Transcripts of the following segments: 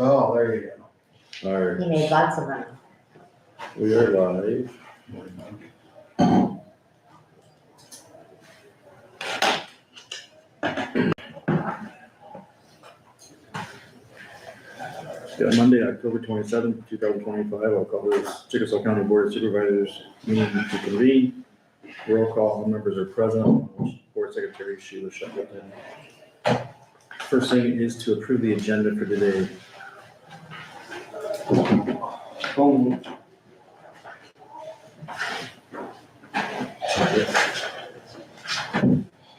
Oh, there you go. All right, He made lots of money. we are live. Yeah, Monday, October 27th, 2025, I'll call this Chickasaw County Board of Supervisors meeting to convene. Roll call, all members are present. Board Secretary Sheila Shackleton. First thing is to approve the agenda for today.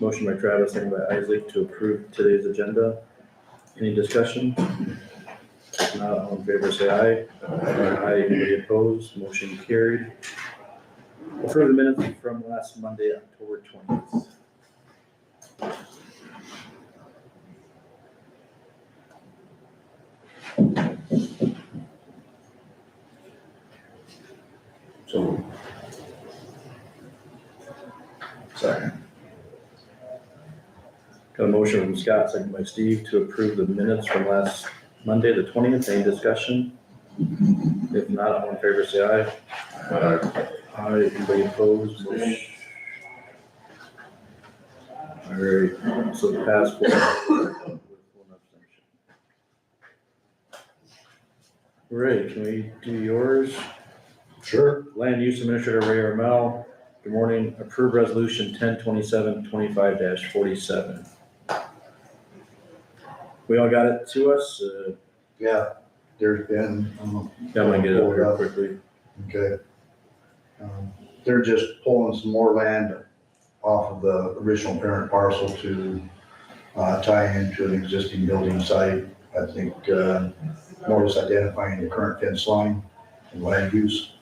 Motion by Travis, second by Isaac to approve today's agenda. Any discussion? If not, all in favor say aye. Aye. Anybody opposed? Motion carried. Approve the minutes from last Monday, October 20th. So. Sorry. Got a motion from Scott, second by Steve, to approve the minutes from last Monday, the 20th. Any discussion? If not, all in favor say aye. Aye. Anybody opposed? Motion. All right, so the pass for with one abstention. All right, can we do yours? Sure. Land Use Administrator Ray Armel, good morning. Approve resolution 1027-25-47. We all got it to us? Yeah, there's been. I'm gonna get it up here quickly. Okay. They're just pulling some more land off of the original parent parcel to tie into an existing building site. I think more just identifying the current fence line and land use.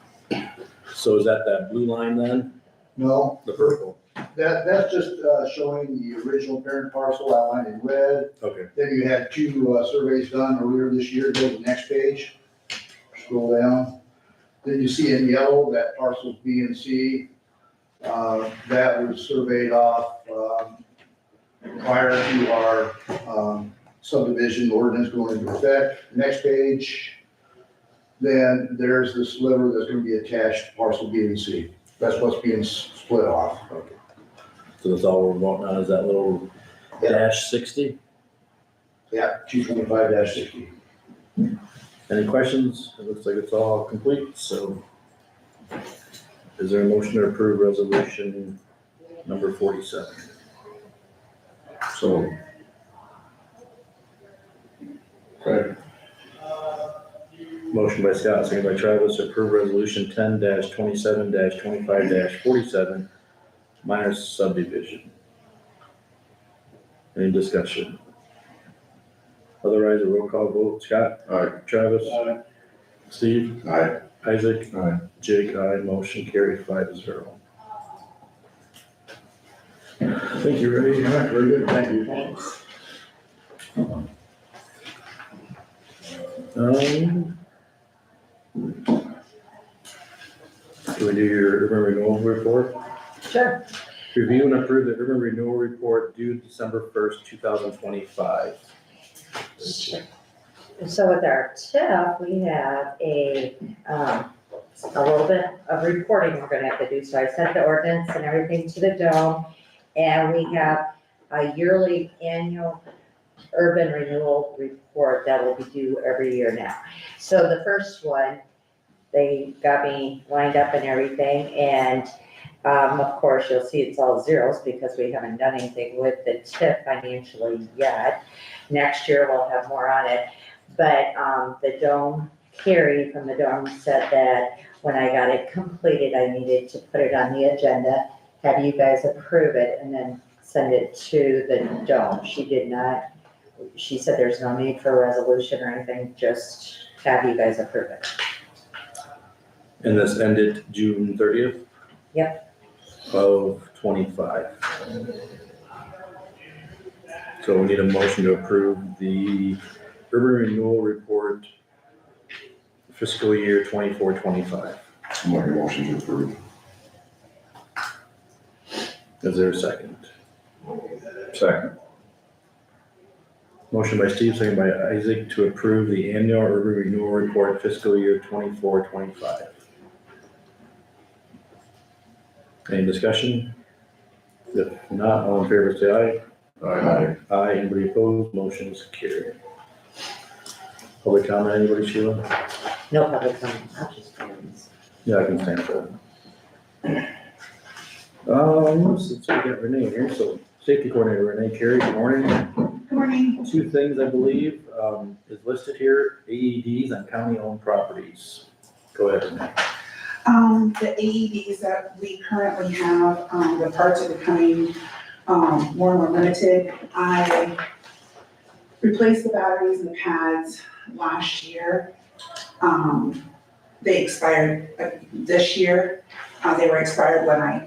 So is that blue line then? No, The purple? that's just showing the original parent parcel outlined in red. Okay. Then you had two surveys done earlier this year. Go to the next page. Scroll down. Then you see in yellow that parcels B and C. That was surveyed off prior to our subdivision ordinance going into effect. Next page. Then there's the sliver that's gonna be attached to parcel B and C. That's what's being split off. Okay. So that's all we're voting on is that little dash 60? Yeah, 225-60. Any questions? It looks like it's all complete, so. Is there a motion to approve resolution number 47? So. Right. Motion by Scott, second by Travis, to approve resolution 10-27-25-47, minor subdivision. Any discussion? Otherwise, a roll call vote. Scott? Aye. Travis? Aye. Steve? Aye. Isaac? Aye. Jake? Aye. Motion carried 5-0. Thank you, Ray. All right, very good. Thank you. Do we do your urban renewal report? Sure. Review and approve the urban renewal report due December 1st, 2025. So with our TIF, we have a little bit of reporting we're gonna have to do. So I sent the ordinance and everything to the dome. And we have a yearly annual urban renewal report that will be due every year now. So the first one, they got me lined up and everything. And of course, you'll see it's all zeros because we haven't done anything with the TIF financially yet. Next year, we'll have more on it. But the dome, Carrie from the dome said that when I got it completed, I needed to put it on the agenda, have you guys approve it, and then send it to the dome. She did not, she said there's no need for a resolution or anything, just have you guys approve it. And this ended June 30th? Yep. Of 25. So we need a motion to approve the urban renewal report fiscal year 24-25. I'm making a motion to approve. Is there a second? Second. Motion by Steve, second by Isaac to approve the annual urban renewal report fiscal year 24-25. Any discussion? If not, all in favor say aye. Aye. Aye, anybody opposed, motion is carried. Public comment, anybody, Sheila? No public comment, I'll just hands. Yeah, I can stand for that. Since we got Renee here, so safety coordinator Renee Carey, good morning. Good morning. Two things I believe, is listed here, AEDs on county-owned properties. Go ahead, Renee. The AEDs that we currently have, the parts are becoming, more and more limited. I replaced the batteries and the pads last year. They expired this year. They were expired when I,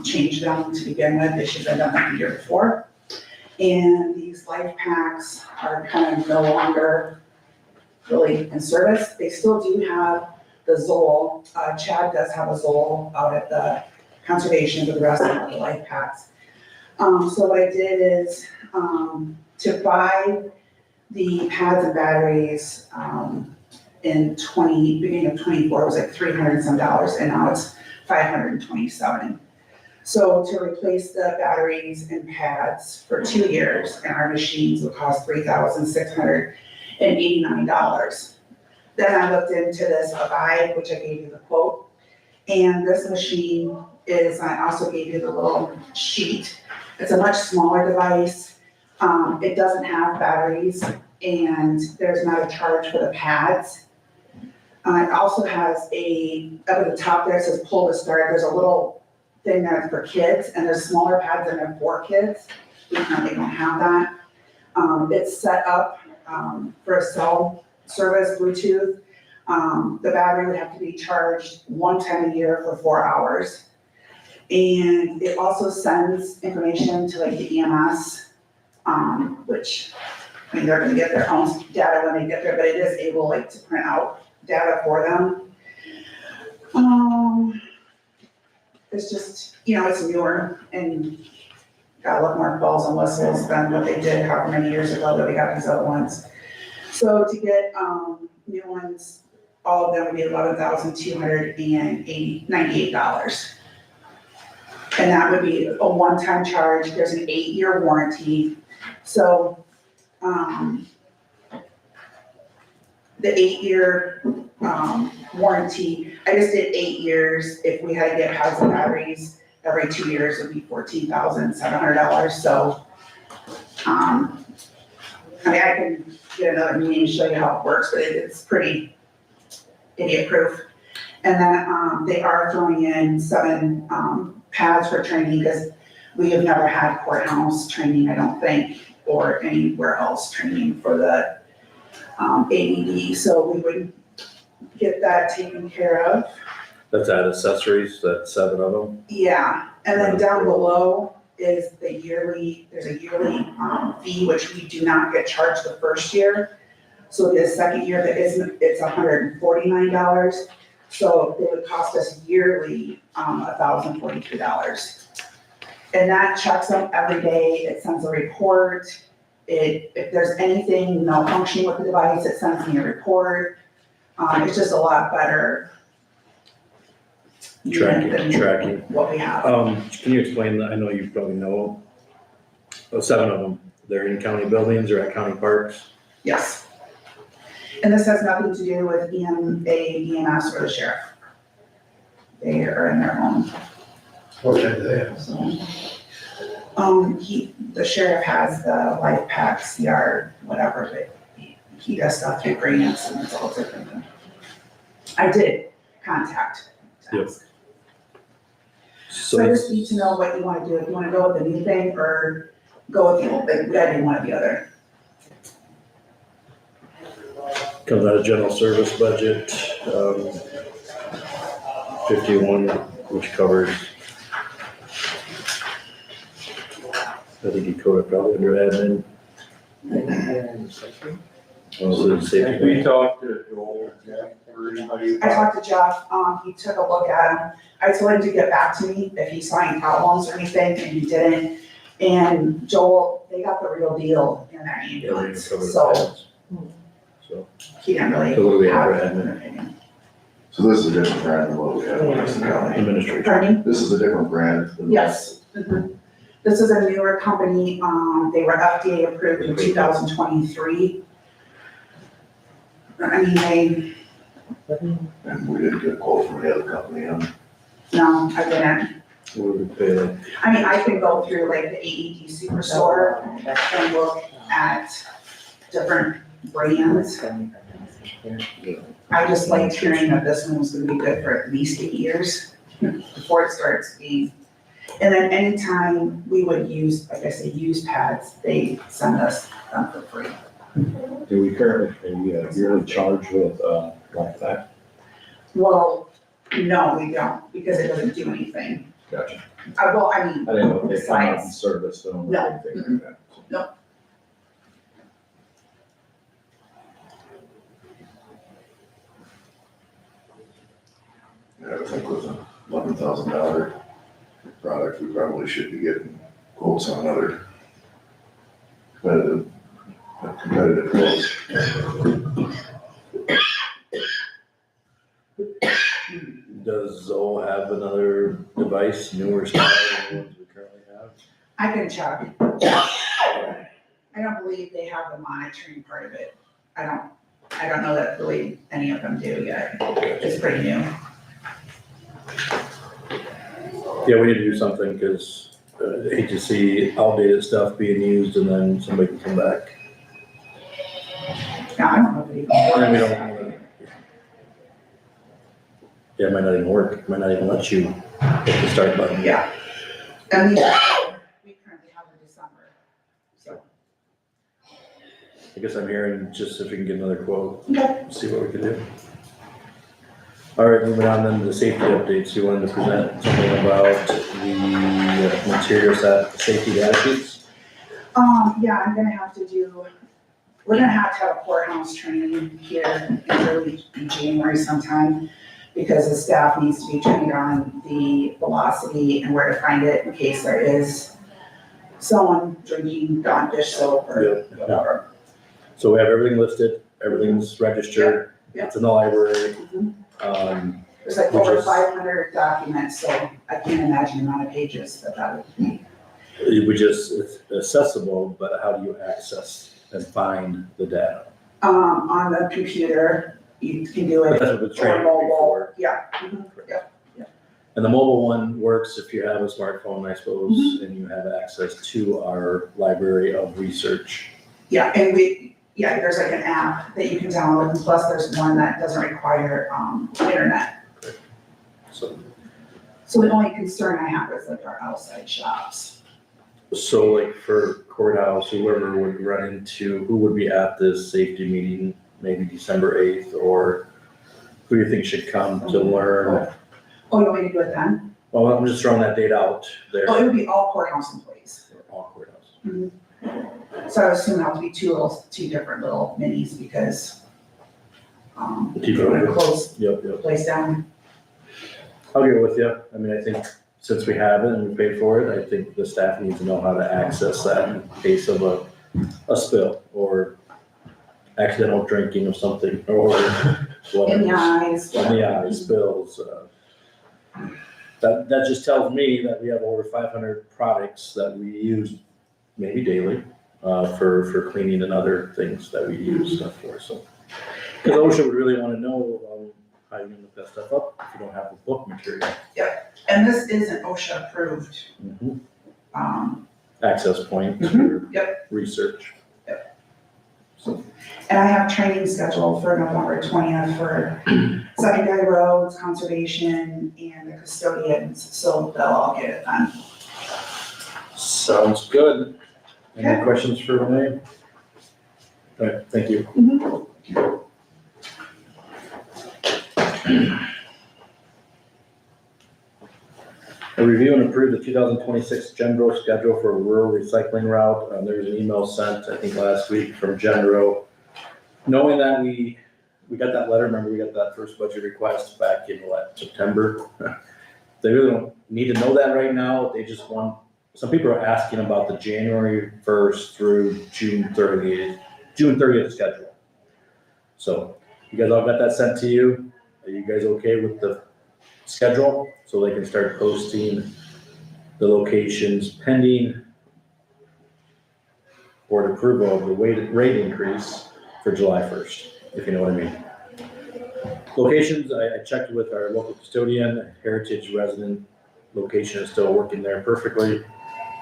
changed them to begin with. They should have been done the year before. And these life packs are kind of no longer really in service. They still do have the Zoll. Chad does have a Zoll out at the conservation, but the rest of them are the life packs. So what I did is, to buy the pads and batteries, beginning of 24, it was like $300 and some, and now it's $527. So to replace the batteries and pads for 2 years, and our machines would cost $3,689. Then I looked into this Abide, which I gave you the quote, and this machine is, I also gave you the little sheet. It's a much smaller device. It doesn't have batteries, and there's not a charge for the pads. It also has up at the top there, it says pull to start. There's a little thing that's for kids, and there's smaller pads that are for kids. We currently don't have that. It's set up for a cell service, Bluetooth. The battery would have to be charged one time a year for 4 hours. And it also sends information to like the EMS, which, I mean, they're gonna get their own data when they get there, but it is able like to print out data for them. It's just, it's newer and got a lot more bells and whistles than what they did however many years ago that we got these other ones. So to get, new ones, all of them would be $11,298. And that would be a one-time charge. There's an 8-year warranty. So, the 8-year, warranty, I just did 8 years. If we had to get pads and batteries every 2 years, it would be $14,700. So, I can get another meeting to show you how it works, but it's pretty idiot-proof. And then, they are throwing in 7, pads for training, because we have never had courthouse training, I don't think, or anywhere else training for the, AED, so we would get that taken care of. That's add accessories, that's 7 of them. Yeah, and then down below is there's a yearly fee, which we do not get charged the first year. So the second year, it's $149. So it would cost us yearly, $1,043. And that checks them every day, it sends a report. If there's anything malfunctioning with the device, it sends me a report. It's just a lot better. Tracking. What we have. Can you explain that? I know you probably know, 7 of them, they're in county buildings or at county parks? Yes. And this has nothing to do with EMS, or the sheriff. They are in their own. Okay, there. So, the sheriff has the life packs, CR, whatever, but he does stuff through grants and it's all different. I did contact. Yep. So I just need to know what you wanna do, if you wanna go with the new thing or go with the old thing, I didn't want the other. Comes out of general service budget, 51, which covers, I think you code it probably under admin. Also, safety. We talked to Joel, Jeff, or anybody. I talked to Jeff, he took a look at them. I told him to get back to me if he saw any problems or anything, and he didn't. And Joel, they got the real deal in their Yeah, we ambulance, covered the so pads. So, he didn't really so what do we have have for an admin? opinion. So this is a different brand than what we have in Madison County. Administrator. Pardon me? This is a different brand than. Yes. Mhm. This is a newer company, they were FDA approved in 2023. I mean, And we didn't get a quote from the other company on. no, I didn't. What do we pay like? I mean, I can go through like the AED Superstore and look at different brands. I just liked hearing that this one was gonna be good for at least 8 years before it starts being. And then anytime we would use, like I say, use pads, they send us them for free. Do we currently pay a yearly charge with, like that? Well, no, we don't, because it doesn't do anything. Gotcha. Well, I mean, I didn't know if they come out and Besides- service them or No. anything like that. Yeah, I think with an $11,000 product, we probably should be getting quotes on other competitive quotes. Does Zoll have another device, newer style than the ones we currently have? I can check. I don't believe they have the monitoring part of it. I don't know that really any of them do yet. It's pretty new. Yeah, we need to do something, because I hate to see outdated stuff being used and then somebody can come back. Now, I don't know if it even And then we works. don't wanna. Yeah, it might not even work, it might not even let you hit the start button. Yeah. And we currently have in December, so. I guess I'm hearing just if we can get another quote, Okay. see what we can do. All right, moving on then to the safety updates. You wanted to present something about the material set, safety data sheets? Yeah, we're gonna have to have a courthouse training here in early January sometime, because the staff needs to be trained on the velocity and where to find it in case there is someone drinking Dawn dish soap or whatever. So we have everything listed, everything's registered, Yeah, yeah. it's in the library. Mhm. There's like Which over is- 500 documents, so I can't imagine the amount of pages that would be. It's accessible, but how do you access and find the data? On the computer, you can do But it, that's what the or training mobile, before. yeah, mhm, yeah. And the mobile one works if you have a smartphone, I suppose, and you have access to our library of research. Yeah, and there's like an app that you can download, and plus there's one that doesn't require, internet. So the only concern I have is like our outside shops. So like for courthouse, whoever would run into, who would be at this safety meeting, maybe December 8th, or who do you think should come to learn? Oh, you want me to do it then? Well, I'm just throwing that date out there. Oh, it would be all courthouse employees. All courthouse. So I assume that'll be two different little minis because, Keep it we're gonna open. close Yep, the yep. place down. I'll get with you. I mean, I think since we have it and we paid for it, I think the staff needs to know how to access that in case of a spill or accidental drinking of something or whatever. In the eyes. On the eyes, spills. That just tells me that we have over 500 products that we use maybe daily for cleaning and other things that we use stuff for, so. Because OSHA would really want to know how you're gonna look that stuff up if you don't have the book material. And this isn't OSHA approved. Access points Mhm, for research. And I have training scheduled for November 20th for secondary roads, conservation, and the custodians, so they'll all get it done. Sounds good. Any Okay. questions for Renee? All right, thank you. A review and approve the 2026 Genro schedule for rural recycling route. There was an email sent, I think, last week from Genro. Knowing that we got that letter, remember we got that first budget request back in September? They really don't need to know that right now. They just want some people are asking about the January 1st through June 30th schedule. So you guys all got that sent to you? Are you guys okay with the schedule? So they can start posting the locations pending board approval of the rate increase for July 1st, if you know what I mean. Locations, I checked with our local custodian, Heritage resident location is still working there perfectly.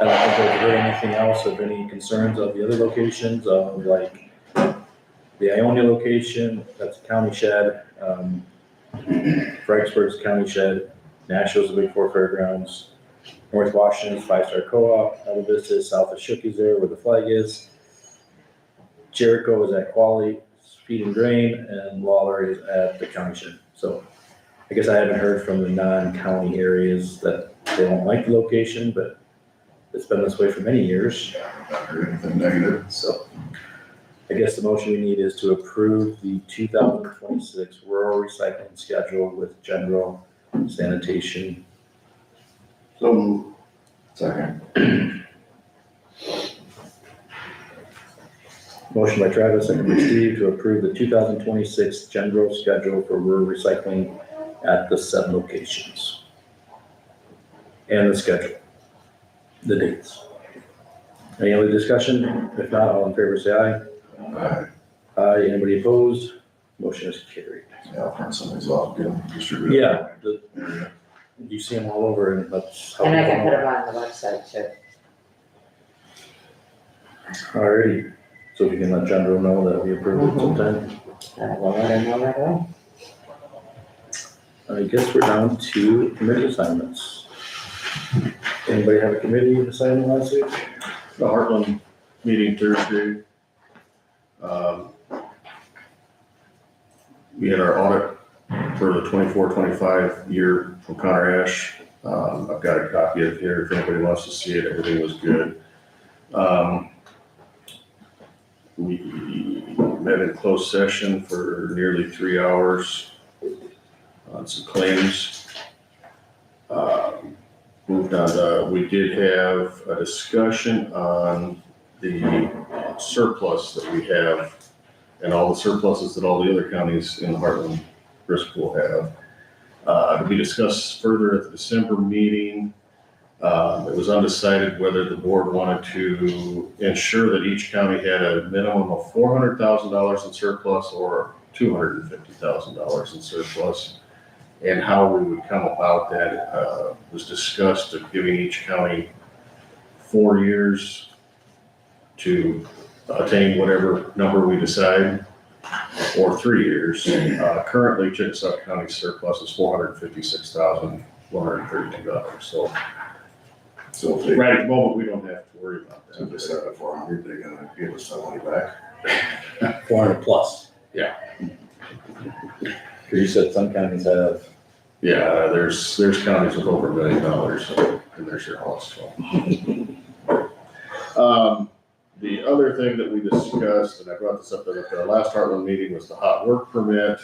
I don't think I've heard anything else of any concerns of the other locations, of like the Ionia location, that's a county shed, Fredericksburg's county shed, Nashville's the Big Four Fairgrounds, North Washington's Five Star Co-op, Alta Vista is south of Shookie's there where the flag is. Jericho is at Quali, Feed and Grain, and Lawler is at the county shed. So I guess I haven't heard from the non-county areas that they don't like the location, but it's been this way for many years. I've not heard anything negative. So I guess the motion we need is to approve the 2026 rural recycling schedule with general sanitation. So, second. Motion by Travis, second by Steve, to approve the 2026 general schedule for rural recycling at the 7 locations. And the schedule, the dates. Any other discussion? If not, all in favor say aye. Alright, Aye, anybody opposed? Motion is carried. yeah, I'll print some of these off, get them distributed. Yeah, Area. you see them all over and that's how. And I can put them on the website too. Alrighty, so if you can let General know that we approve it sometime. I will let her know right away. I guess we're down to committee assignments. Anybody have a committee assignment last week? The Heartland meeting Thursday. We had our audit for the 24-25 year from Connor Ash. I've got a copy of it here if anybody wants to see it. Everything was good. We met in closed session for nearly 3 hours on some claims. Moved on, we did have a discussion on the surplus that we have and all the surpluses that all the other counties in the Heartland risk pool have. We discussed further at the December meeting. It was undecided whether the board wanted to ensure that each county had a minimum of $400,000 in surplus or $250,000 in surplus. And how we would come about that was discussed of giving each county 4 years to attain whatever number we decide, or 3 years. Currently, Chickasaw County surplus is $456,132. So So if they, right at the moment, we don't have to worry about so if they that. set it at 400, they're gonna give us some money back. 400 plus. Yeah. Cause you said some counties have. Yeah, there's counties with over $1 million in their surplus. So. The other thing that we discussed, and I brought this up at our last Heartland meeting, was the hot work permit.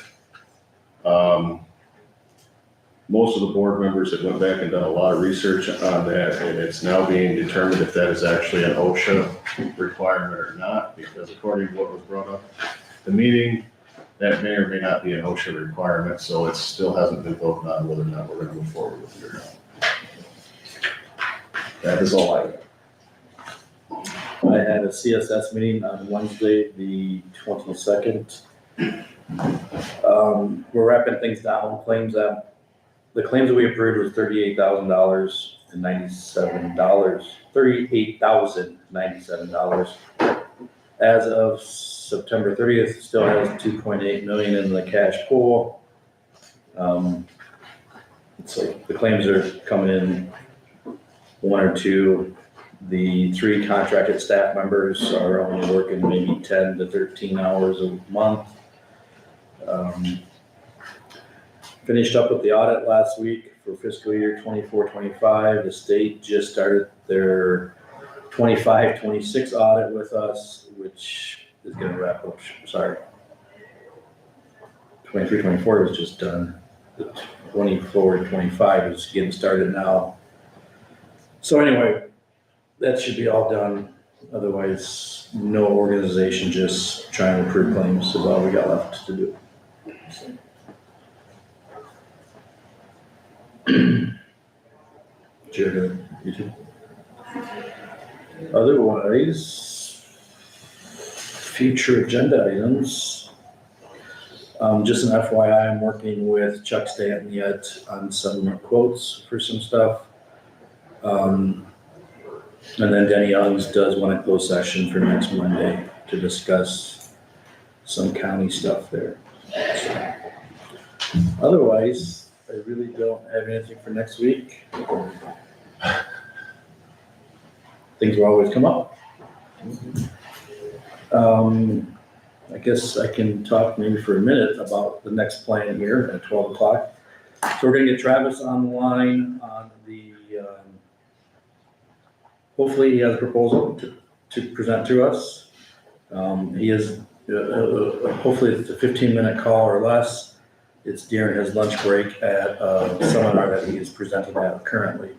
Most of the board members have went back and done a lot of research on that, and it's now being determined if that is actually an OSHA requirement or not, because according to what was brought up at the meeting, that may or may not be an OSHA requirement, so it still hasn't been voted on whether or not we're gonna move forward with it or not. That is all I got. I had a CSS meeting on Wednesday, the 22nd. We're wrapping things down, the claims that we approved was $38,097. As of September 30th, still has 2.8 million in the cash pool. So the claims are coming in 1 or 2. The 3 contracted staff members are only working maybe 10 to 13 hours a month. Finished up with the audit last week for fiscal year 24-25. The state just started their 25-26 audit with us, which is gonna wrap up, 23-24 was just done. The 24-25 is getting started now. So anyway, that should be all done. Otherwise, no organization, just trying to approve claims is all we got left to do. Sure, you too. Otherwise, future agenda items. Just an FYI, I'm working with Chuck Stanton yet on some quotes for some stuff. And then Denny Youngs does want a closed session for next Monday to discuss some county stuff there. So, otherwise, I really don't have anything for next week. Things will always come up. I guess I can talk maybe for a minute about the next plan here at 12 o'clock. So we're gonna get Travis on the line on the, hopefully he has a proposal to present to us. He is, hopefully it's a 15-minute call or less. It's during his lunch break at a seminar that he is presenting at currently.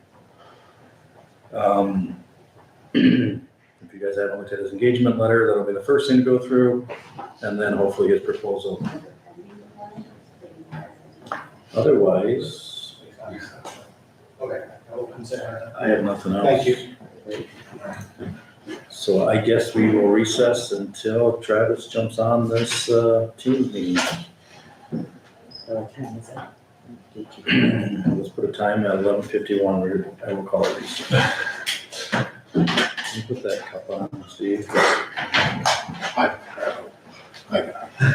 If you guys haven't looked at his engagement letter, that'll be the first thing to go through, and then hopefully his proposal. Otherwise, Okay, I will consider I have nothing else. Thank you. So I guess we will recess until Travis jumps on this team meeting. What time is it? Let's put a time at 11:51. I will call it recess. You put that cup on, Steve. I got it.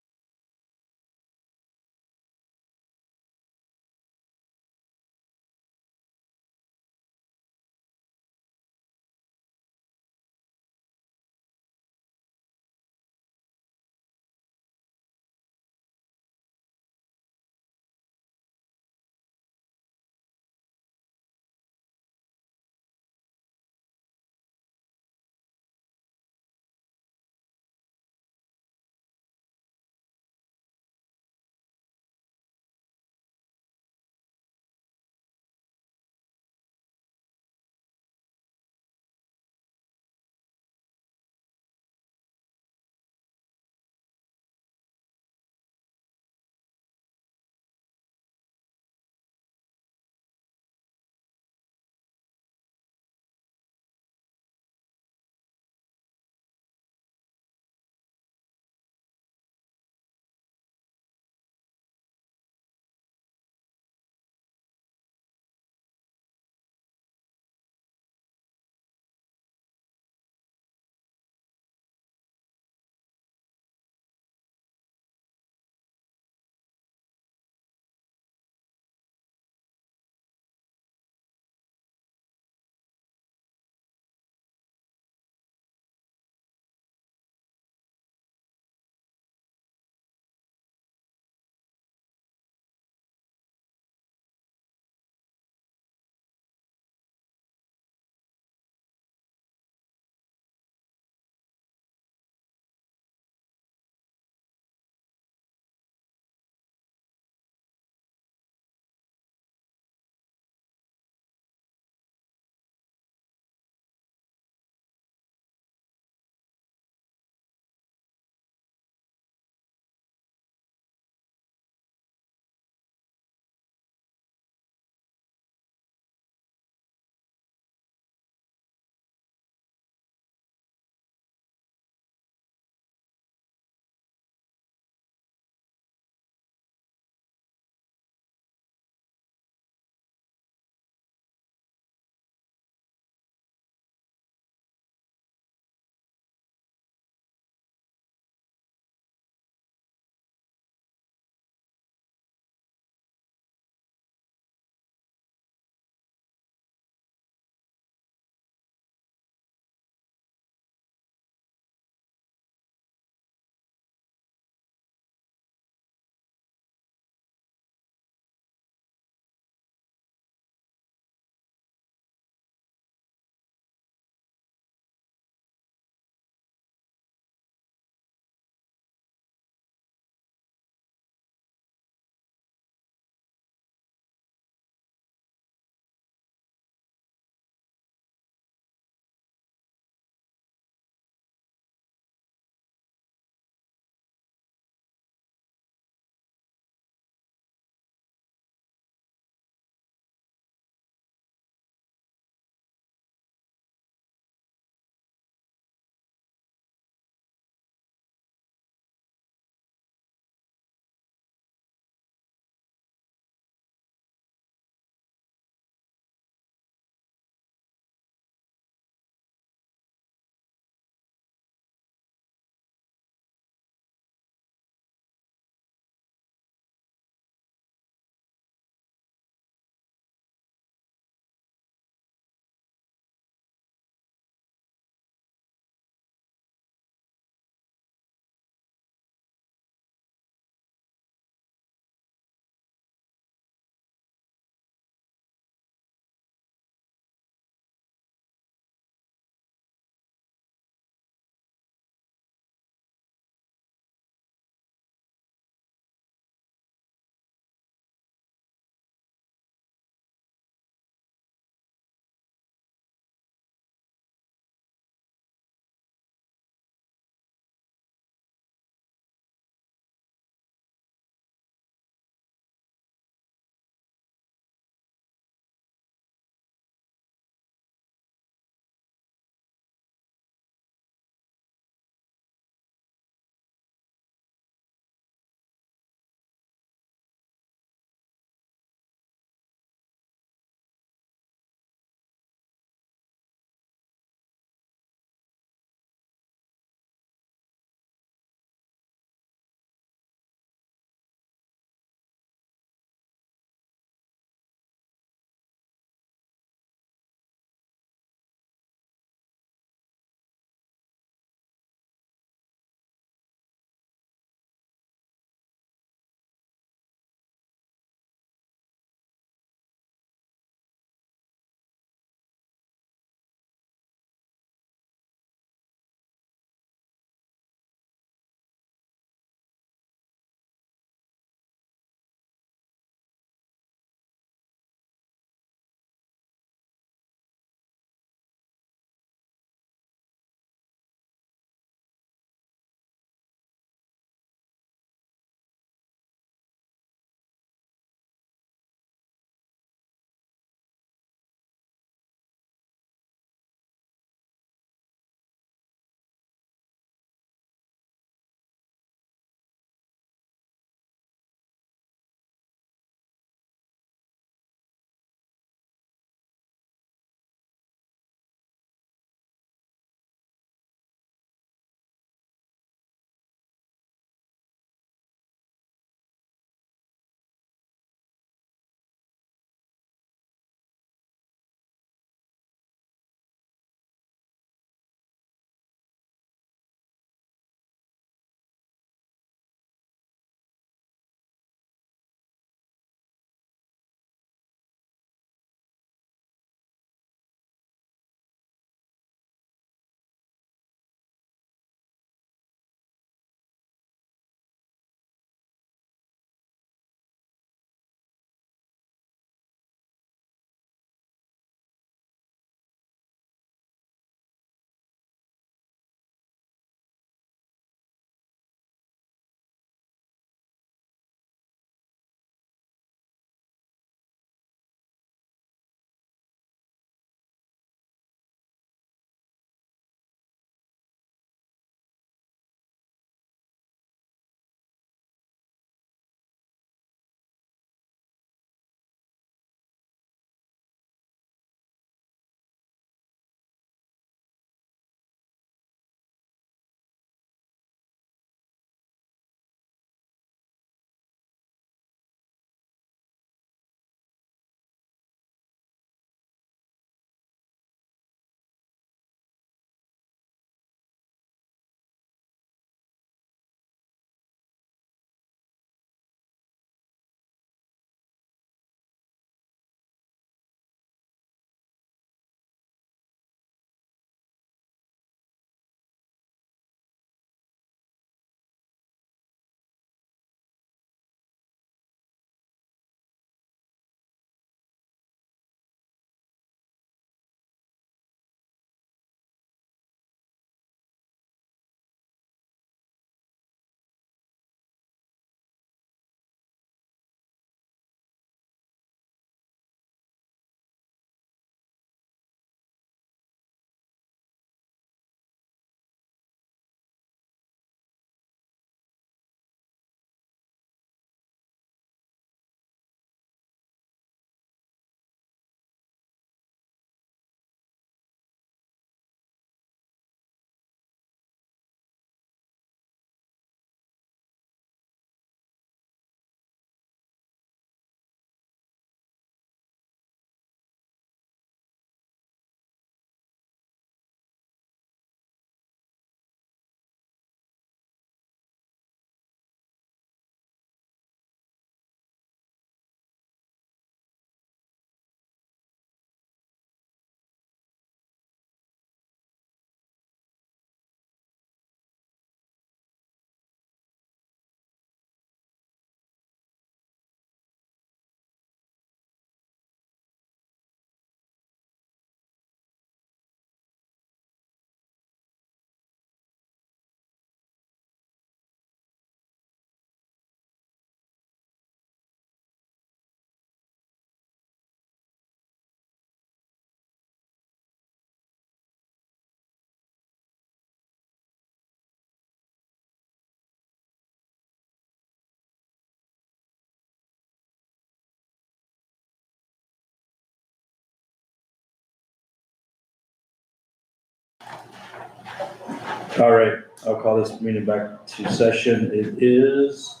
All right, I'll call this meeting back to session. It is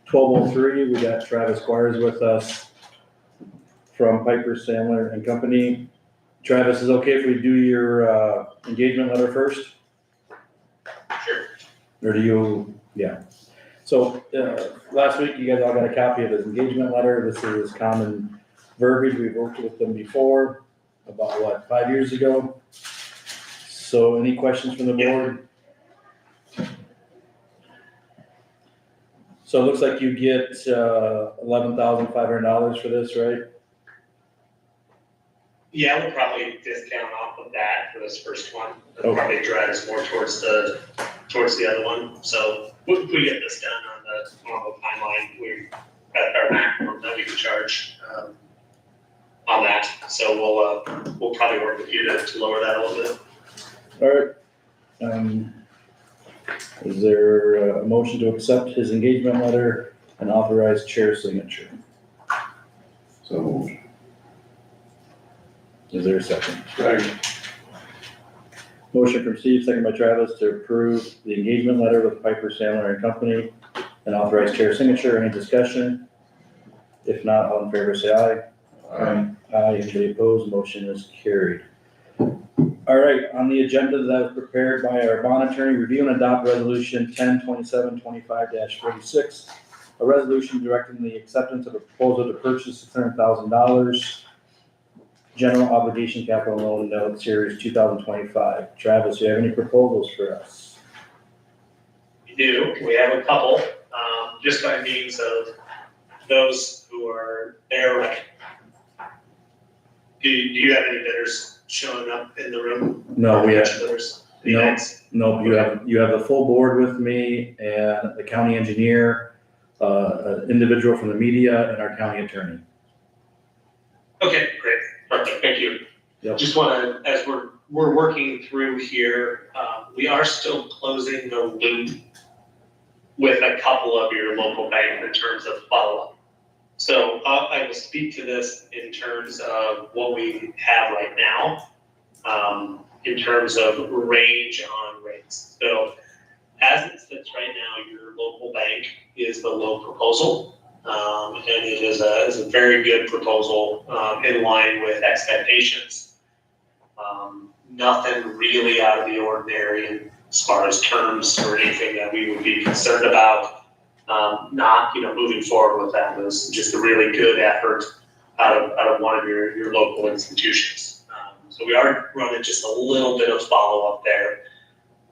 12:03. We got Travis Squires with us from Piper Sandler and Company. Travis, is it okay if we do your engagement letter first? Sure. Or do you, yeah. So last week, you guys all got a copy of his engagement letter. This is his common verbiage. We've worked with them before, about 5 years ago? So any questions from the board? So it looks like you get $11,500 for this, right? Yeah, we'll probably discount off of that for this first one. It'll Okay. probably drive us more towards the other one. So if we get this done on the normal timeline, we're at our maximum that we can charge on that. So we'll probably work with you to lower that a little bit. All right. Is there a motion to accept his engagement letter and authorize chair signature? So moved. Is there a second? Second. Motion from Steve, second by Travis to approve the engagement letter with Piper Sandler and Company and authorize chair signature. Any discussion? If not, all in favor say aye. Aye. Anybody opposed? Motion is carried. All right, on the agenda that was prepared by our bond attorney, review and adopt resolution 10/27/25-46, a resolution directing the acceptance of a proposal to purchase $600,000 general obligation capital loan note series 2025. Travis, do you have any proposals for us? We do, we have a couple, just by means of those who are there. Right? Do you have any bidders showing up in the room? No, we have, Bidders? no. Thanks. no, you have the full board with me and the county engineer, an individual from the media and our county attorney. Okay, great, perfect, thank you. Yep. Just wanna, as we're working through here, we are still closing the loop with a couple of your local banks in terms of follow-up. So I will speak to this in terms of what we have right now, in terms of range on rates. So as it sits right now, your local bank is the low proposal. And it is a very good proposal, in line with expectations. Nothing really out of the ordinary as far as terms or anything that we would be concerned about. Not, moving forward with that was just a really good effort out of one of your local institutions. So we are running just a little bit of follow-up there.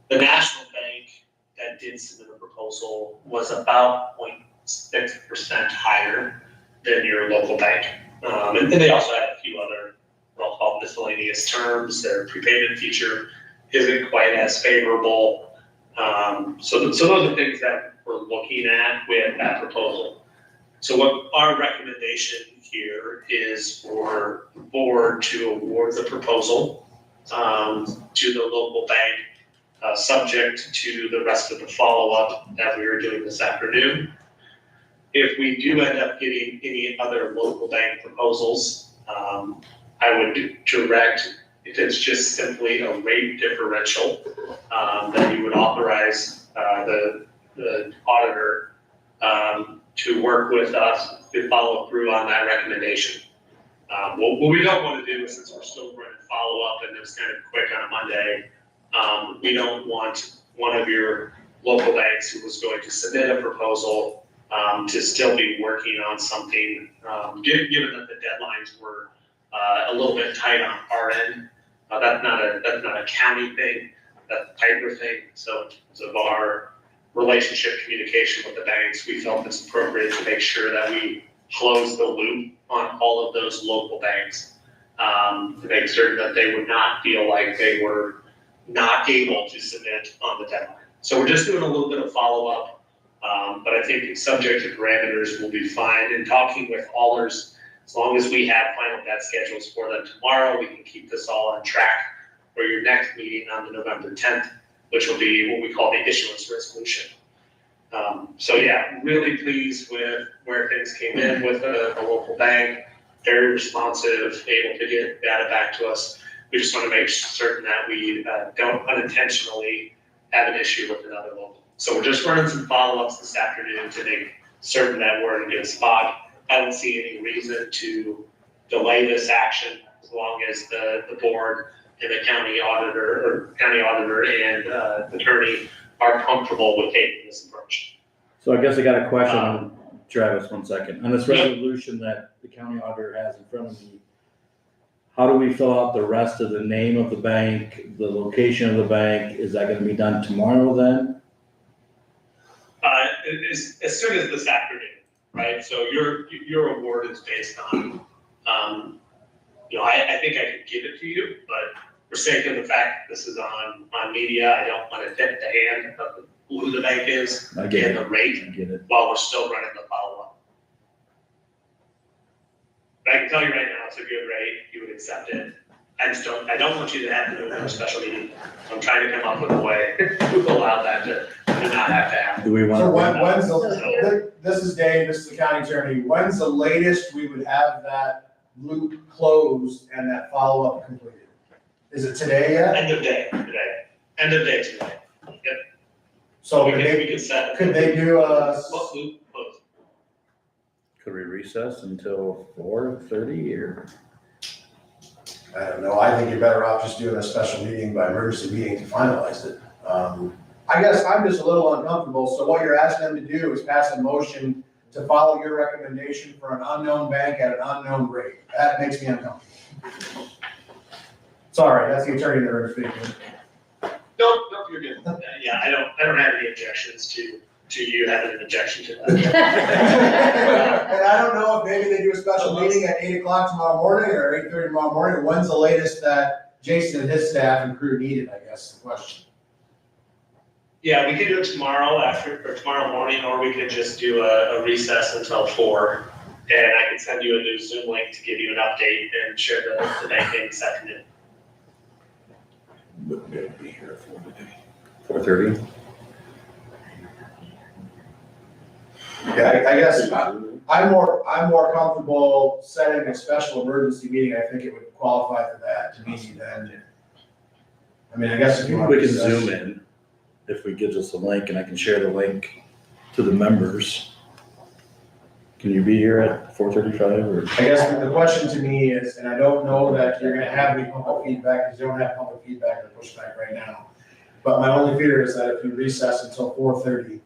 The national bank that did submit a proposal was about 0.6% higher than your local bank. And they also had a few other, what I'll call miscellaneous terms. Their prepayment feature isn't quite as favorable. So those are things that we're looking at with that proposal. So what our recommendation here is for the board to award the proposal to the local bank, subject to the rest of the follow-up that we are doing this afternoon. If we do end up getting any other local bank proposals, I would direct, if it's just simply a rate differential, that you would authorize the auditor to work with us to follow through on that recommendation. What we don't want to do is, since we're still running follow-up and it's kind of quick on a Monday, we don't want one of your local banks who was going to submit a proposal to still be working on something, given that the deadlines were a little bit tight on our end. That's not a county thing, that's a Piper thing. So in terms of our relationship communication with the banks, we felt it's appropriate to make sure that we close the loop on all of those local banks, to make certain that they would not feel like they were not able to submit on the deadline. So we're just doing a little bit of follow-up, but I think subject to parameters will be fine. In talking with Allers, as long as we have final debt schedules for them tomorrow, we can keep this all on track for your next meeting on the November 10th, which will be what we call the issuance resolution. So yeah, really pleased with where things came in with the local bank, very responsive, able to get data back to us. We just want to make certain that we don't unintentionally have an issue with another local. So we're just running some follow-ups this afternoon to make certain that we're in a good spot. I don't see any reason to delay this action as long as the board and the county auditor and attorney are comfortable with taking this approach. So I guess I got a question on Travis, 1 second. On this resolution that the county auditor has in front of me, how do we fill out the rest of the name of the bank, the location of the bank? Is that gonna be done tomorrow then? As soon as this afternoon, right? So your award is based on, I think I could give it to you, but for sake of the fact that this is on media, I don't want to tip the hand of who the bank is I get and the rate I get it. while we're still running the follow-up. But I can tell you right now, it's a good rate, you would accept it. I don't want you to have to do another special meeting. I'm trying to come up with a way to allow that to not have to happen. Do we want? So when's So the, this is Dave, this is the county attorney, when's the latest we would have that loop closed and that follow-up completed? Is it today yet? End of day today. So We can set. could they do What loop close? Could we recess until 4:30 or? I don't know, I think you're better off just doing a special meeting by emergency meeting to finalize it. I guess I'm just a little uncomfortable, so what you're asking them to do is pass a motion to follow your recommendation for an unknown bank at an unknown rate. That makes me uncomfortable. Sorry, that's the attorney that we're speaking. No, you're good. Yeah, I don't have any objections to you having an objection to that. And I don't know if maybe they do a special meeting at 8 o'clock tomorrow morning or 8:30 tomorrow morning. When's the latest that Jason and his staff and crew need it, I guess, is the question. Yeah, we could do it tomorrow or tomorrow morning, or we could just do a recess until 4. And I can send you a new Zoom link to give you an update and share the bank name this afternoon. Wouldn't be able to be here for today. 4:30? Yeah, I guess I'm more comfortable setting a special emergency meeting. I think it would qualify for that to me then. I mean, I guess if you want We to. can zoom in if we gives us a link and I can share the link to the members. Can you be here at 4:35 or? I guess the question to me is, and I don't know that you're gonna have any public feedback, because you don't have public feedback or pushback right now. But my only fear is that if you recess until 4:30,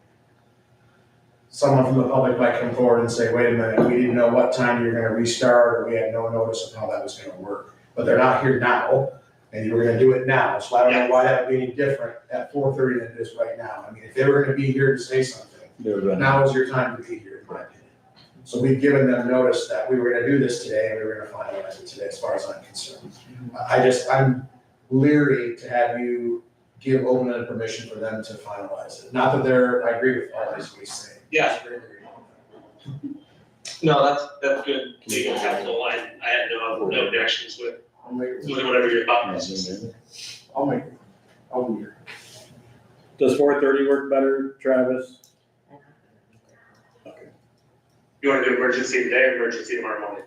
someone from the public might come forward and say, wait a minute, we didn't know what time you were gonna restart, or we had no notice of how that was gonna work. But they're not here now, and you were gonna do it now, so I don't know why that would be any different at 4:30 than it is right now. I mean, if they were gonna be here to say something, now is your time to be here, in my opinion. So we've given them notice that we were gonna do this today, and we were gonna finalize it today, as far as I'm concerned. I'm leery to have you give open-ended permission for them to finalize it. Not that I agree with all this we say. Yeah. No, that's good legal counsel. I had no objections with whatever your thought process is. I'll be here. Does 4:30 work better, Travis? You want to do emergency today or emergency tomorrow morning?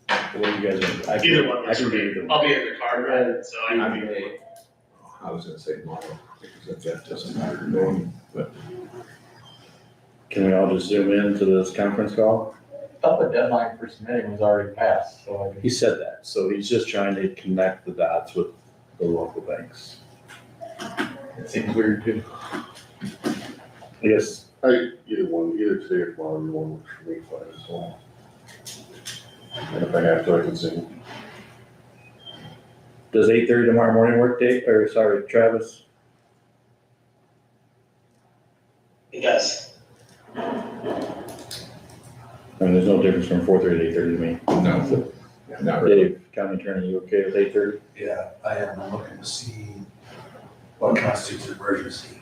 What do you guys want? Either one I works can for do me. either one. I'll be in the car driving, so I can be. I was gonna say tomorrow, because that doesn't matter to me, but Can we all just zoom into this conference call? I thought the deadline for submitting was already passed, so I He said that, so he's just trying to connect the dots with the local banks. it seems weird too. I guess, either today or tomorrow, either one works for me, fine, so. And if I have to, I can zoom. does 8:30 tomorrow morning work, Dave, or sorry, Travis? It does. I mean, there's no difference from 4:30 to 8:30 to me. No, not really. Dave, county attorney, you okay with 8:30? Yeah, I am. I'm looking to see what constitutes an emergency.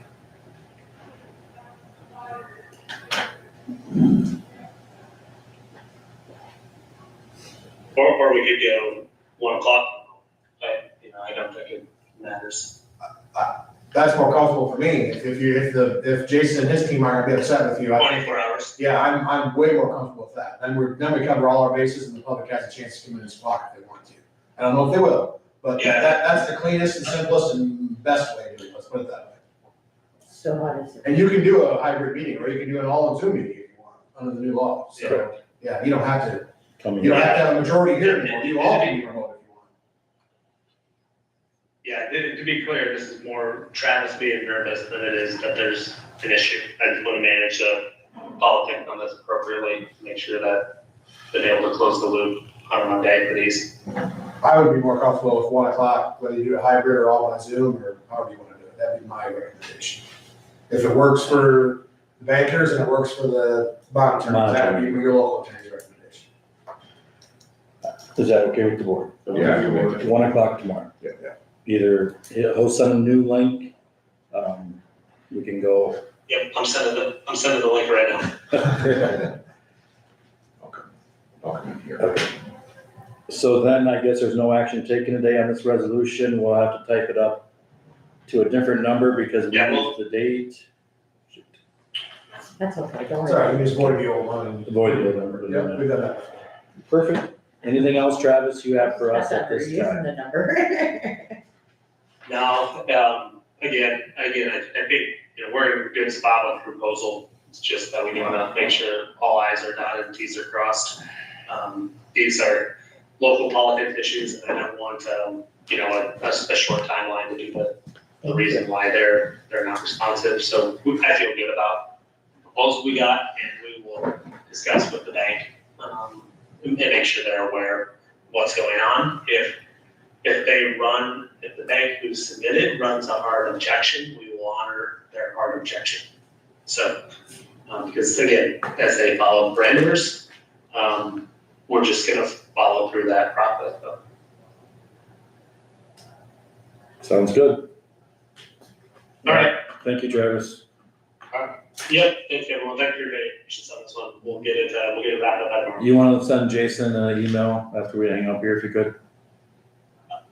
Or we could go 1 o'clock. I don't think it matters. That's more comfortable for me. If Jason and his team aren't gonna be upset with you, I think, 24 hours. yeah, I'm way more comfortable with that. Then we cover all our bases and the public has a chance to come in and talk if they want to. I don't know if they will, But Yeah. that's the cleanest and simplest and best way to do it, let's put it that way. So what is it? And you can do a hybrid meeting, or you can do an all Zoom meeting if you want, under the new law. So, yeah, you don't have to, Coming you don't in. have to have a majority here anymore, you all can be remote if you want. Yeah, to be clear, this is more Travis being nervous than it is that there's an issue. I just want to manage the politics on this appropriately, make sure that been able to close the loop on Monday for these. I would be more comfortable with 1 o'clock, whether you do a hybrid or all on Zoom, or however you want to do it, that'd be my recommendation. If it works for the bankers and it works for the bond attorneys, that would be your local attorney's recommendation. Is that okay with the board? Yeah, you make it. 1 o'clock tomorrow. Yeah. Either he'll send a new link, we can go. Yep, I'm sending the link right now. I'll come in here. Okay. So then I guess there's no action taken today on this resolution, we'll have to type it up to a different number because we Yeah, moved the date. That's okay, don't worry. Sorry, you just voted the old one. and- Avoid the other Yeah, number. we've done that before. Perfect. Anything else, Travis, you have for us That's at not for this using time? the number. Now, again, I think, we're in a good spot with the proposal. It's just that we want to make sure all i's are dotted and t's are crossed. These are local politics issues, and I don't want, a short timeline to do the reason why they're not responsive. So I feel good about the proposal we got, and we will discuss with the bank, and make sure they're aware of what's going on. If the bank who submitted runs a hard objection, we will honor their hard objection. So, because again, as they follow parameters, we're just gonna follow through that process. So, Sounds good. all right, Thank you, Travis. yep, thanks everyone, thank you for your patience on this one. We'll get it wrapped up by tomorrow. You want to send Jason an email after we hang up here if you could?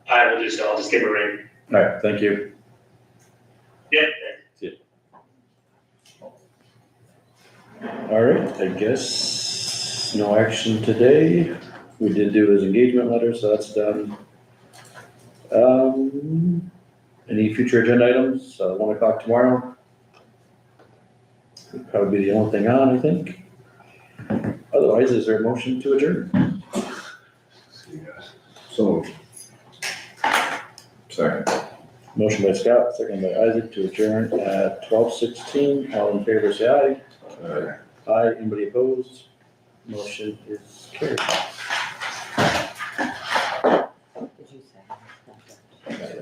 I will do so, I'll just give a ring. All right, thank you. Yep. All right, I guess no action today. We did do his engagement letter, so that's done. Any future agenda items? 1 o'clock tomorrow? Would probably be the only thing on, I think. Otherwise, is there a motion to adjourn? See you guys. So. Second. Motion by Scott, second by Isaac to adjourn at 12:16. All in favor, say aye. Aye, anybody opposed? Motion is carried. Did you say?